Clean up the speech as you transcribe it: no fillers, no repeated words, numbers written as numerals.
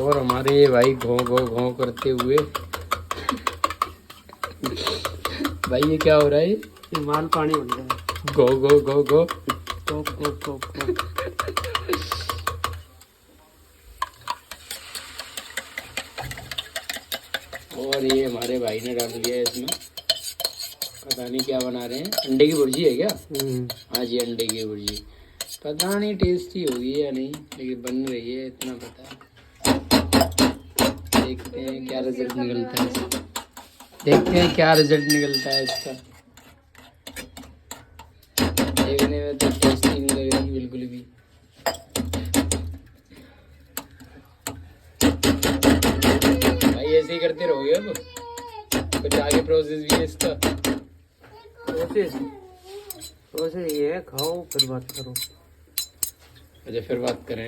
और हमारे ये भाई घों घों घों करते हुए। भाई ये क्या हो रहा है? ये माल पानी बन रहा है। घो घो घो घो। Top top top top. और ये हमारे भाई ने डाल दिया है इसमें, पता नहीं क्या बना रहे हैं। अंडे की भुर्जी है क्या? हाँ जी, अंडे की भुर्जी। पता नहीं टेस्टी होगी या नहीं, लेकिन बन रही है इतना पता है। देखते हैं क्या रिजल्ट निकलता है इसका। देखते हैं क्या रिजल्ट निकलता है इसका। देखने में तो टेस्टी नहीं लग रही बिल्कुल भी। भाई ऐसे ही करते रहोगे अब? कुछ आगे प्रोसेस भी है इसका? प्रोसेस ये है, खाओ फिर बात करो। अच्छा, फिर बात करें।